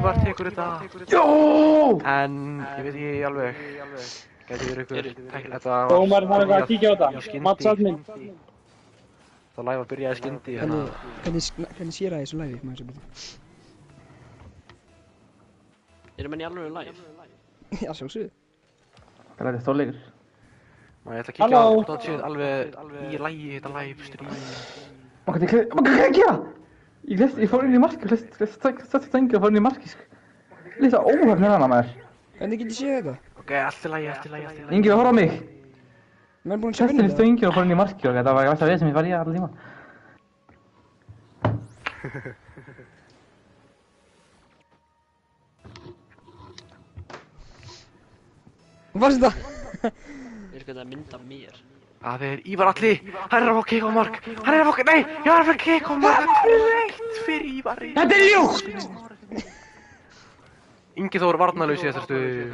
Ívar tekur þetta. Jó! En ég veit ekki alveg. Gæti verið ykkur. Þetta var... Dómar þarf eitthvað að kíkja á þetta. Mats admin. Það live að byrja í skyndi hérna. Hvernig sér það þessu live, maður sem byrja? Erum menn í alveg live? Já, sjálfsögðu. Þetta er stórleikur. Ég ætla að kíkja á hvort það sé alveg í lagi þetta live stream. Hvað er að gera? Ég fór inn í marki, stötti stengi og fór inn í marki. Lítið óhefn hana maður. Hvernig get ég séð þetta? Ok, allt í lagi. Ingi, horfa á mig. Við erum búin að sjá Stötti inn í stöngi og fór inn í marki og þetta var alltaf við sem ég var í alla tíma. Hvað var þetta? Hvernig að mynda mér? Það er Ívar Atli, hann er að fá kick á mark. Hann er að fá, nei, ég var að fá kick á mark. Það er reitt fyrir Ívari. Þetta er ljótt! Ingi Þór varnarlaus í þessar stöðu.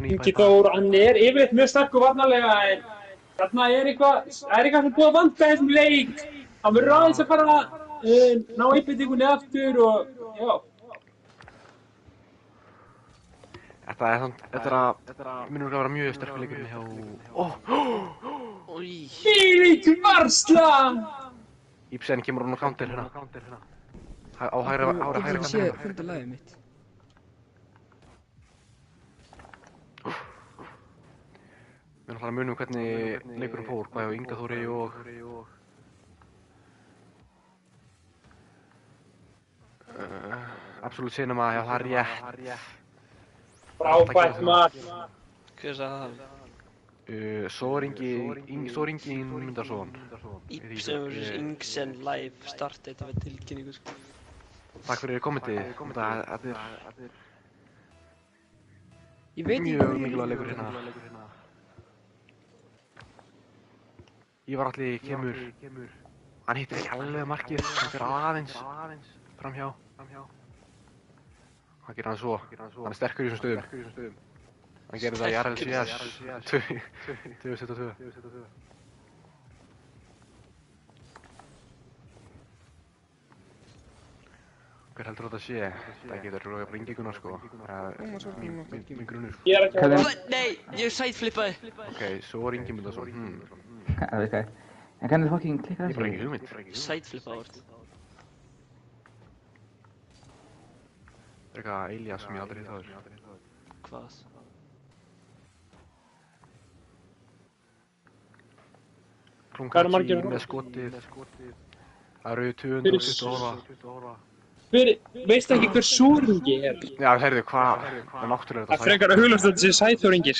Ingi Þór, hann er yfirleitt mjög sterkur varnarlega en þarna er eitthvað sem búið að vanta þessum leik. Hann verður aðeins að fara að ná einbeitingunni aftur og já. Þetta minnur að vera mjög sterkur leikur með hjá... Þvílík varsla! Ibsen kemur hún á counter hérna. Á hægri Ég kantinum. get séð þetta live mitt. Við erum að munum hvernig leikurinn fór, hvað hjá Inga Þóri og... Absolutt Cinema, já það er rétt. Frábært mark. Hver sagði það? Þór Ingi Inmundarsson. Ibsen vs. Ingsen live start þetta með tilkynningu sko. Takk fyrir kommentið. Þetta er Ég veit ekki mjög mikilvæg leikur hérna. Ívar Atli kemur. Hann hittir ekki alveg markið, hann fer aðeins framhjá. Hann gerir hann svo. Hann er sterkur í þessum stöðum. Hann gerir það í RLCS 2022. Hver heldur þetta sé? Það getur bara Ingi-Gunnar sko. Minn grunnur. Nei, ég sideflippaði. Ok, svo var Ingi Mundarsson. Það veit hvað. En hvernig þið fucking klikkar Ég þessu? bara ekki hugmynd. Sideflippaði orð. Það er eitthvað Elias sem ég aldrei hitt áður. Hvað? Klunkaki með skotið. Það eru 220 ára. Veistu ekki hver Súringi er? Já, heyrðu, hvað náttúrulega Það frekar að huglast þetta sé Sæþóringir.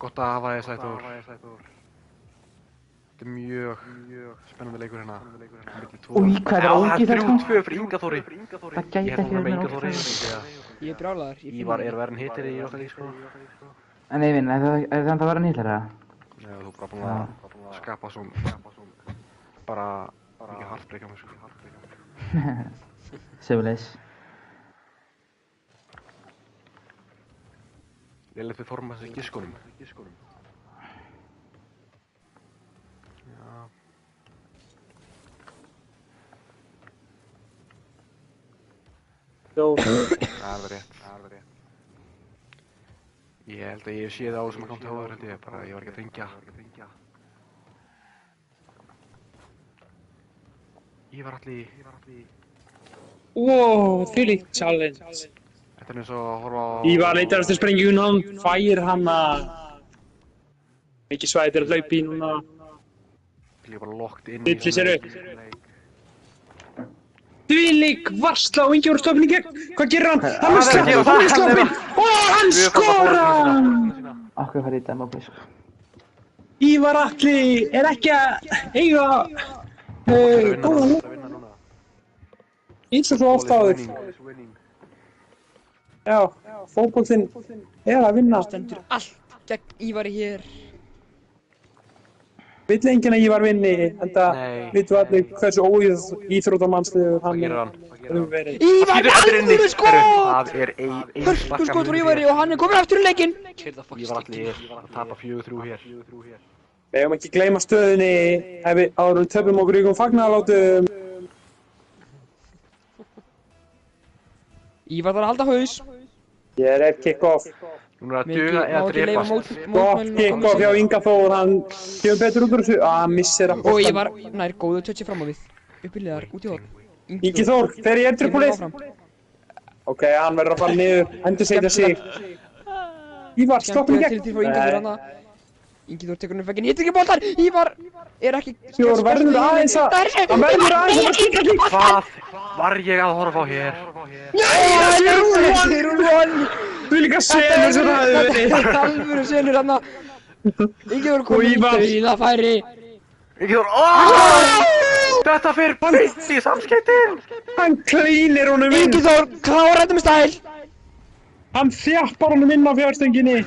Gott að hafa þið Sæþór. Þetta er mjög spennandi leikur hérna. Új, hvað er ógið það sko? 3-2 fyrir Inga Þóri. Það gæti ekki verið meira ógið. Ég er brjálaður. Ívar er verðin hittir í okkar lík sko. En nei, vinn, er það að vera nýtlar eða? Já, þú er bara búinn að skapa svona bara ekki hartbreyka mér sko. Sömulegis. Lélegt við forma þessi giskunum. Já. Það er rétt. Ég held að ég sé það á þessum að koma til hóður held ég, bara ég var ekki að þringja. Ívar Atli. Wow, þvílíkt challenge. Þetta er eins og að horfa á... Ívar leitar eftir sprengjum, hann fær hana. Mikið svæði til að hlaupa í núna. Ég er bara locked inn í... Dillir sér upp. Þvílík varsla og Ingi voru stoppin í gegn. Hvað gerir hann? Hann er sloppinn! Og hann skora! Akkur fær í dæma sko. Ívar Atli er ekki að eiga góða leik. Eins og svo oft áður. Já, fótboltinn er að vinna. Stendur allt gegn Ívari hér. Vill enginn að Ívar vinni, enda vitum allir hversu óíþróttamannslegur hann hefur verið. Ívar alvöru skot! Það er Hörku skot frá Ívari og hann er komin aftur í leikinn. Ívar Atli er að tapa 4-3 hér. Við eigum ekki gleyma stöðunni áður við töpum okkur ykkur fagnaðarlátum. Ívar þarf að halda haus. Ég er kick-off. Hún að duga eða drepast. Gott kick-off hjá Inga Þór, hann kemur betur út úr þessu. Hann missir að Og Ívar nær góðu touchi fram á við. Uppbyrliðar, út í horn. Ingi Þór, fer í endurpólið. Ok, hann verður að fara niður, endursetja sig. Ívar, stoppum í gegn. Ingi Þór tekur hann upp veginn, hittir ekki boltar. Ívar er ekki... Þór verður aðeins að... Hann verður aðeins að skikka ekki. Hvað var ég að horfa á hér? Þú líka senur sem það hefði verið. Þetta er alvöru senur hann að... Ingi Þór komið í dauðafæri. Ingi Þór, þetta fyrir beint í samskeytin. Hann klínir honum inn. Ingi Þór klárar þetta með stæl. Hann þjappar honum inn á fjárstönginni.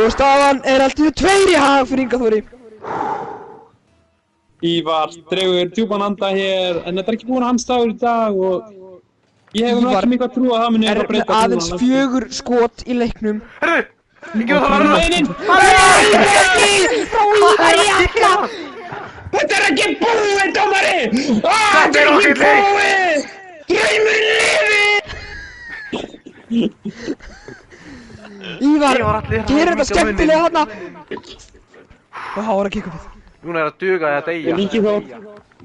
Og staðan er alltaf 2 í hag fyrir Inga Þóri. Ívar dregur djúpan anda hér, en þetta er ekki búinn hans dagur í dag og ég hef nú ekki mikið að trúa að það muni Er með aðeins 4 skot í leiknum. Herru, Ingi Þór var Meginn! Þetta er ekki búið, dómari! Þetta er ekki búið! Draumurinn lifir! Ívar, gerir þetta skemmtilega þarna. Og það var að kikka við. Núna er að duga eða deyja. Ingi Þór.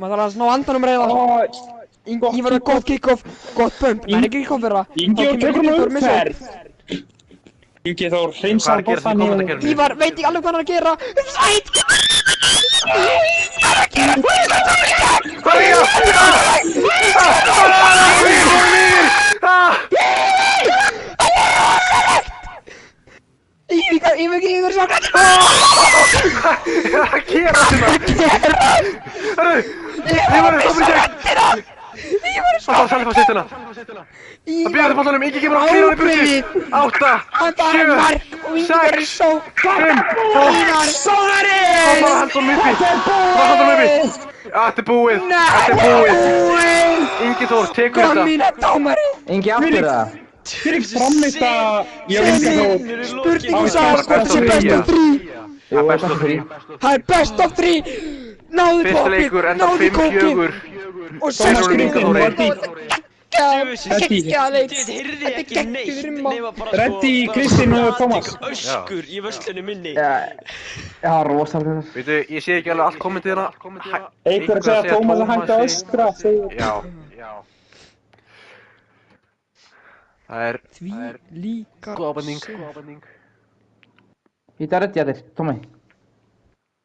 Maður þarf að ná andanum reyða. Ívar með gott kick-off, gott bump. Það er ekki kick-off vera. Ingi Þór tekur nú uppferð. Ingi Þór hreinsar boltan í... Ívar veit ekki alveg hvað hann er að gera. Sæt! Hvað er Ívar er svakar! Hvað er að gera þetta? Herru, Ívar er stoppið í gegn! Ívar er Hann þarf selfa sittina. Hann byrjaði boltanum, Ingi kemur á klíðan í burti. 8, 7, 6, 5, 4, Sóðari! Hann var að henda honum uppi. Þetta er búið. Ingi Þór tekur þetta. Ingi aftur það. Fyrir framleita ég á Inga Þór. Spurningu sagði hvort það sé best of 3. Það er best of 3. Það er best of 3. Náðu Fyrsti poppið, leikur enda náðu kókið. 5-4. Og Þeir eru Inga Þór sextunum. einn. Gekkjaða leik. Ég heyrði Þetta ekki er neitt geggjuð rimma. nema bara Reddi, Kristín og Tómas. öskur í vöslunni minni. Já, rosalega. Veitu, ég sé ekki alveg allt kommentið hérna. Einhver að segja að Tómas er hægt að öskra. Já. Það er Því líkar góð ábending. Hýta Reddi að þér, Tómi.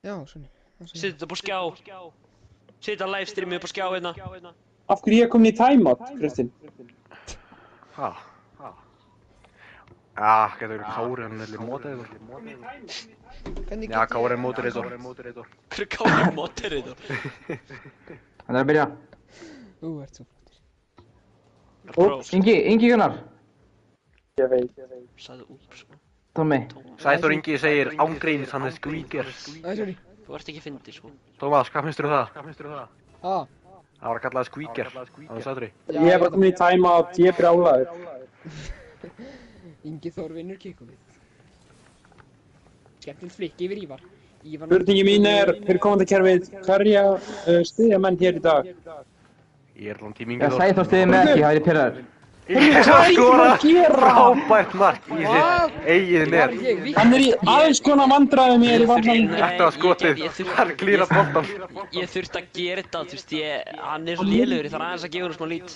Já, svona. Settu þetta upp á skjá. Settu þetta livestreamið upp á skjá hérna. Af hverju ég komin í timeout, Kristín? Hæ? Já, getur verið Kári, hann er moderator. Já, Kári er moderator. Hver er Kári moderator? Hann er að byrja. Þú ert svo Úps, Ingi Gunnar. ég veit. Sæðu úps. Tómi. Sæþór Ingi segir ángríns, hann er squeaker. Æ, sorry. Þú ert ekki fyndið sko. Tómas, hvað finnst þér það? Ah, Það var að kalla það squeaker. Það var Sæþóri. Ég er bara komin í timeout, ég er brjálaður. Ingi Þór vinnur kikkumið. Skemmtilegt flikk yfir Ívar. Spurningi mín er, fyrir komandi kerfið, hverja styðja menn hér í dag? Ég er alveg tím Ingi Já, Þór. Sæþór stiði með ekki, það er í pyrraður. Ingi Þór skora frábært mark í sitt eigið net. Hann er í alls konar vandræðum hér í varnarlínu. Þetta var skotið. Það er klírat boltan. Ég þurfti að gera þetta, þú veist, hann er svo lélegur, ég þarf aðeins að gefa hann smá lít.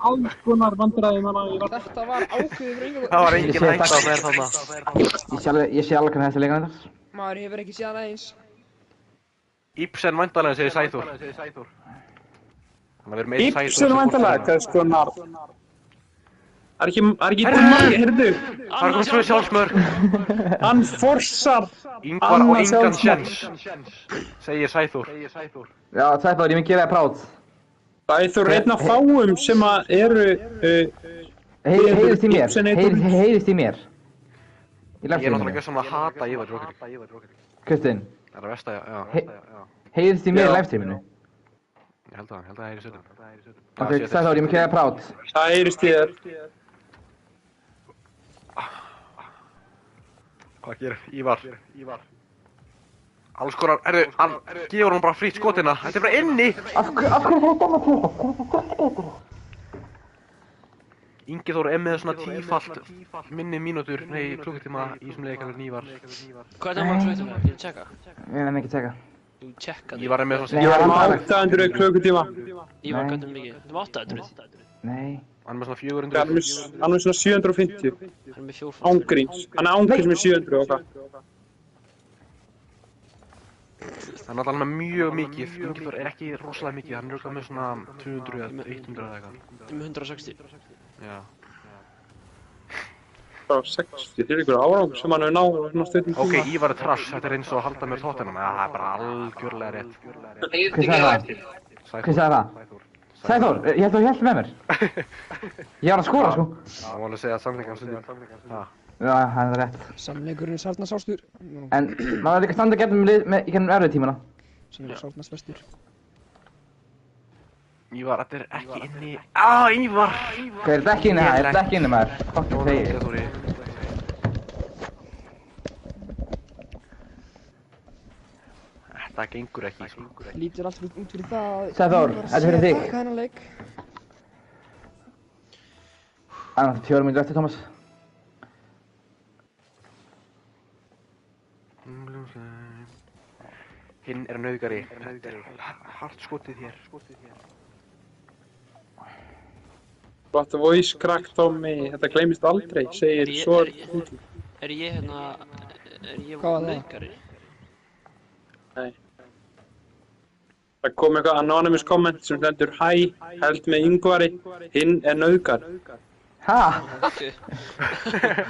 Alls konar vandræðum hann í varnarlínu. Þetta var ákveðið fyrir Inga Þór. Það var engin hægt á þeir þarna. Ég sé alveg hvernig þessi leikar þetta. Maður hefur ekki séð aðeins. Ibsen væntanlega segir Sæþór. Hann verður með Sæþór. Ibsen væntanlega, hvers konar. Það er ekki búinn margir, heyrðu. Það er komið tvö sjálfsmörk. Hann forsar Ingvar og engan sjens, segir Sæþór. Já, Sæþór, ég mun gefa þér prát. Sæþór er einn af fáum sem að eru... Heyrist í mér. Heyrist í mér. Ég er náttúrulega ekki svona að hata Ívar Rókari. Kristinn. Það er að versta, já. Heyrist í mér í livestreaminu. Ég held að það heyri sötum. Ok, Sæþór, ég mun gefa þér prát. Það heyrist í þér. Hvað gerir Ívar? Alls konar, hann gefur hann bara frýtt skotina. Þetta bara inni! Af hverju þetta með þetta? Ingi Þór með svona tífalt minni mínútur, klukkutíma í þessum leik en Ívar. Hvað er það maður klukkutíma? Ég tjekka. Ég nefn ekki tjekka. Þú tjekka Ívar með svona... Ég var með 800 klukkutíma. Ívar, hvað er mikið? Þú var 800? Nei. Hann með svona 400. Hann með svona 750. Hann með 400. Ángríns. Hann ángríns með 700 og hvað. Það er náttúrulega mjög mikið. Ingi Þór ekki rosalega mikið, hann örugglega með svona 200 eða 100 eða eitthvað. Með 160. Já. Bara 60, það ykkur árangur sem hann hefur náð svona stundum tíma. Ok, Ívar trash, þetta eins og að halda mér Tottenham. Það bara algjörlega rétt. Hver sagði það? Hver sagði það? Sæþór, ég held að þú hjálpti með mér. Ég var að skora, sko. Það var alveg að segja samlingar stundum. Já, það rétt. Samleikurinn sárna sástur. En maður er líka standa í gennum erfið tímana. Sem sárnast vestur. Ívar, þetta ekki inni... Ívar! Hvað er þetta ekki inni, það? Er þetta ekki inni, maður? Fucking þegir. Þetta gengur ekki, sko. Lítur allt út fyrir það. Sæþór, þetta er fyrir þig. Takk hennar leik. Það er náttúrulega 4 mínútur eftir, Thomas. Hinn er nauðgari. Þetta er hart skotið hér. What a voice crack, Tommy. Þetta gleymist aldrei, segir svo... Er ég hérna... Er ég Hvað var það? nauðgari? Nei. Það kom eitthvað anonymous comment sem stendur Hæ, held með Ingvari, hinn er nauðgar. Ha? Þetta er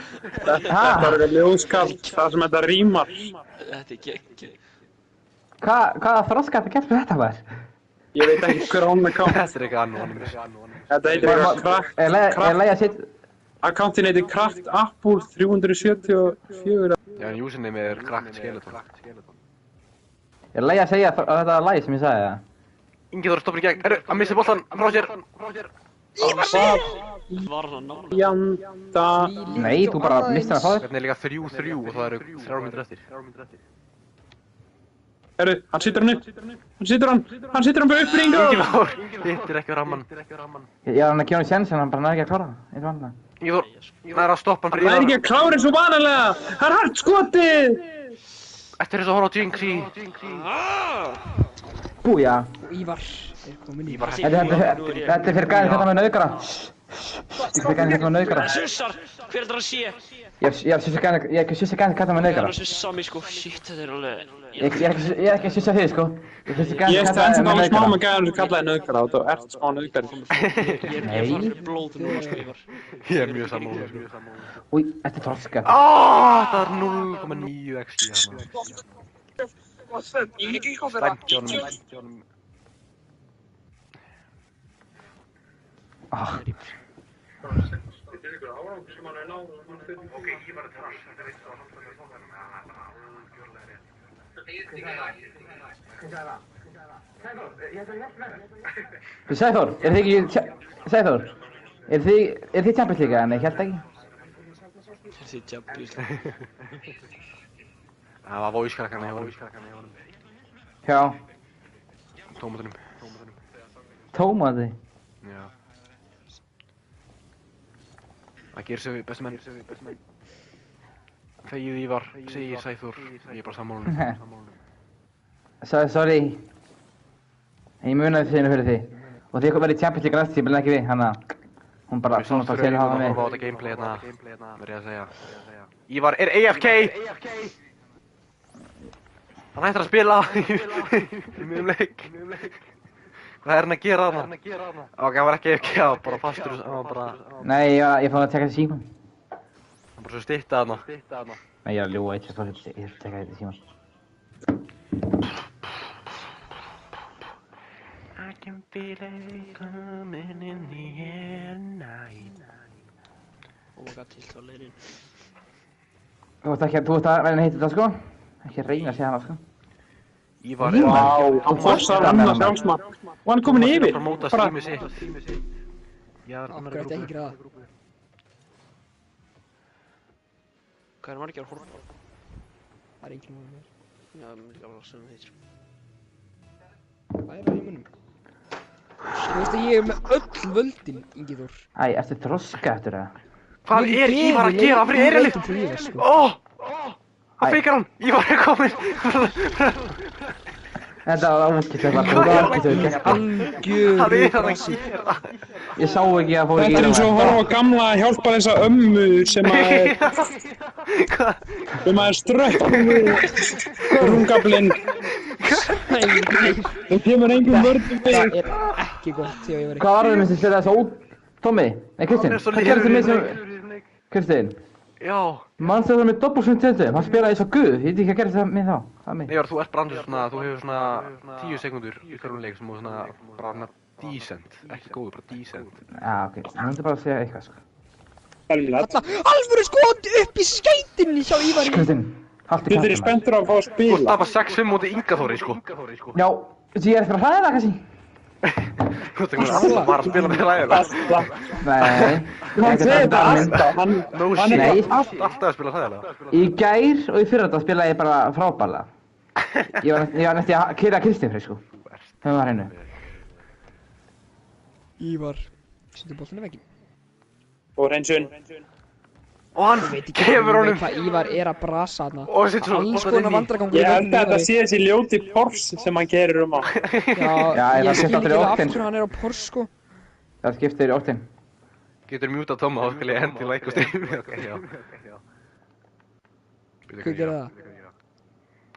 eitthvað ljóðskald, það sem þetta rímar. Þetta er geggjum. Hvaða þroska þetta gert með þetta, maður? Ég veit ekki hver án account. Þetta er eitthvað anonymous. Þetta heitir eitthvað Er leið að setja... Accountin heitir Cracked Apple 374. Já, en username er Cracked Skeleton. Er leið að segja þetta lagi sem ég sagði, það? Ingi Þór stoppar í gegn. Hann missi boltan frá sér. Var hann nála? Janda. Nei, þú bara mistir hann frá þér. Þetta er líka 3-3 og það eru 3 mínútur eftir. Herru, hann situr hann upp. Hann situr hann bara upp Ingi ringa. Þór hittir ekki á ramman. Ég var hann að gefa hann sjens en hann bara næði ekki að klára það. Eitt vanlega. Ingi Þór, það er að stoppa hann Hann fyrir er ekki að klára eins og vanalega. Það er hart skotið. Þetta er eins og að horfa á Jinxi. Búja. Ívar er komin í. Ívar Þetta er fyrir gæðin þetta með nauðgara. Þetta er fyrir gæðin þetta með nauðgara. Sussar! Hver er það að sé? Ég er sissa gæðin þetta með Það er nauðgara. að sussa mig sko, shit þetta er alveg... Ég er ekki að sissa þig, sko. Ég er Ég sissa stend gæðin sem þetta með alveg smá nauðgara. með gæðan sem kallaði nauðgara og þú ert smá nauðgari. Ég er farin fyrir blóð núna sko, Ívar. Ég er mjög sammála, sko. Új, þetta er þroska. Það er 0,9 XG þarna. Stækjónum. Ok, ég var að trash, þetta er eins og að halda með tókanum. Það er bara algjörlega rétt. Sæþór, er þið ekki... Sæþór, er þið Champions League, en ég held ekki? Er þið Champions? Það var voice-krakkarna hjá honum. Já. Tómatunum. Tómati? Já. Það gerir sig við bestu menn. Þegið Ívar, segir Sæþór. Ég er bara sammála. Sorry. Ég munaði þínu fyrir því. Og þið verið í Champions League næstu tíma, en ekki við, hann að... Hún bara svona tók til að hafa Við mig. horfa á þetta gameplay hérna, verið að segja. Ívar er AFK! Hann hættir að spila í miðjum leik. Hvað er hann að gera þarna? Ok, hann var ekki AFK, hann var bara fastur, hann var bara... Nei, ég fór að tekka þetta síman. Hann bara svo stytta þarna. Nei, ég er að ljúga, ég fór að tekka þetta síman. I can feel it coming in the air tonight. Oh my god, til leirin. Þú ert að reyna að hitta þetta, sko? Ekki reyna að segja hana, sko? Ívar er Vá, hann fossar annað sjálfsmark. Og hann er komin yfir. Promóta Bara, streamið sitt. Já, hann er í Akkurat ekki grúpu. græða. Hvað er margir að horfa á? Það er enginn múið mér. Já, mér líka bara sem heitir. Læra í munum. Þú veist að ég er með öll völdin, Ingi Þór. Æ, ertu þroska eftir það? Hvað er Ívar að gera fyrir Erilið? Það feikar hann! Ívar er kominn! Þetta var ógeðslega gert. Það er hann að gera! Ég sá ekki að fór Þetta er eins og að horfa á gamla hjálparleysa ömmu sem að strökkum við rungaflinn. Það kemur engum vörðum við. Það er ekki gott hjá Ívari. Hvað var það með sem spila þess að Tommi? Nei, Kristinn. Hvað gerði með sem... Kristinn? Já. Manstu það með doppelsund tjöldum? Hann spilaði eins og guð. Ég veit ekki að gera það með þá. Nei, þú ert brandur svona, þú hefur svona 10 sekundur í hverjum leik sem þú svona bara decent. Ekki góður, bara decent. Já, ok. Ég myndi bara að segja eitthvað, Alla, Alvöru skot upp í skeitinni hjá Ívari. Kristinn, haltu Þið eru spenntur að fá að Þú spila. ert bara 6-5 móti Inga Þóri, sko. Já, ég er eftir að hræða það, kannski. Þú ert ekki alltaf bara að spila með hræðilega. Nei. Hann segir þetta alltaf. No Hann shit. Nei. Alltaf að spila hræðilega. Í gær og í fyrradag spilaði ég bara frábærlega. Ég var næst að keyra Kristinn fyrir, sko. Höfum það hreinu. Ívar, setur boltinu veginn. Og Reynsson. Og hann gefur honum. Hvað Ívar er að brasa þarna. Og setur svo Alls boltann konar inn í. vandragangur Ég held að þetta sé þessi ljóti Porsche sem hann gerir á. Já, ég ég skil skipti ekki aldrei af óttinn. hverju hann er á Porsche, sko. Það skiptir í óttinn. Getur mjútað Tomma, þá skal ég hendi like og streami. Ok, já. Hver gerði það?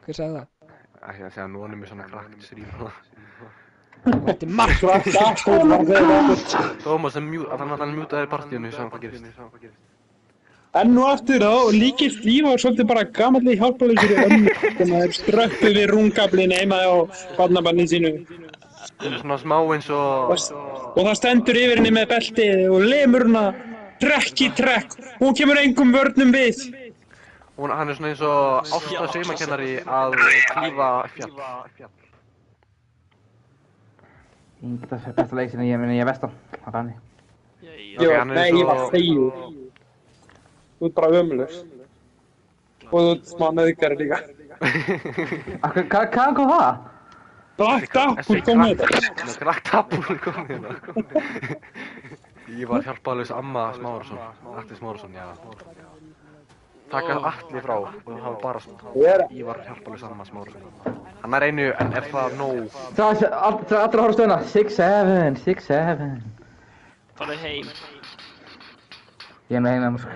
Hver sagði það? Ekki að segja að núna er mér svona krakt stream. Þetta er mark. Thomas er hann mjútaði partíinu sem hvað gerist. Enn og aftur þá líkist Ívar svolítið bara gamalli hjálparleysir ömmu sem er strökkuð við rungaflinn heima á barnabarni sínu. Svona smá eins og... Og það stendur yfir henni með beltið og lemur hana trekk í trekk. Hún kemur engum vörnum við. Hann er svona eins og Ásta saumakennari að klífa fjall. Þetta er besta leik sem ég veist á. Það er þannig. Jó, nei, ég var þegjur. Þú ert bara ömurlaus. Og þú ert smá nauðgari líka. Hvaðan kom það? Blacked Apple kom með þetta. Blacked Apple kom með þetta. Ég var hjálparlaus amma Smárason. Atli Smárason, já. Taka Atli frá og það var bara ég var hjálparlaus amma Smárason. Hann er einu, en er það nóg? Það er allir að horfa stöðuna. 6-7, 6-7. Farðu heim. Ég er nú heim með mér, sko.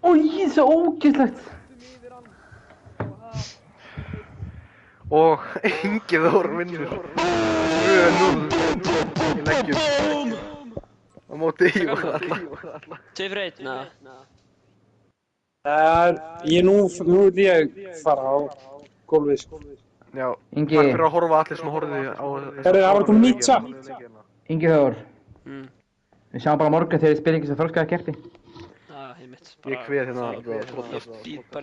Ói, það er svo ógeðslegt. Og Ingi Þór vinnur 2-0 í leggjum á móti Ívar alla. 2-1, neða? Nú vil ég fara á gólfið, sko. Já, Ingi. takk fyrir að horfa allir sem horfði á... Herri, það var komið nýtt satt. Ingi Þór. Við sjáum bara morgun þegar þið spyrir ekki sem þroskaði kerti. Já, einmitt. Ég kveð hérna Ég býð bara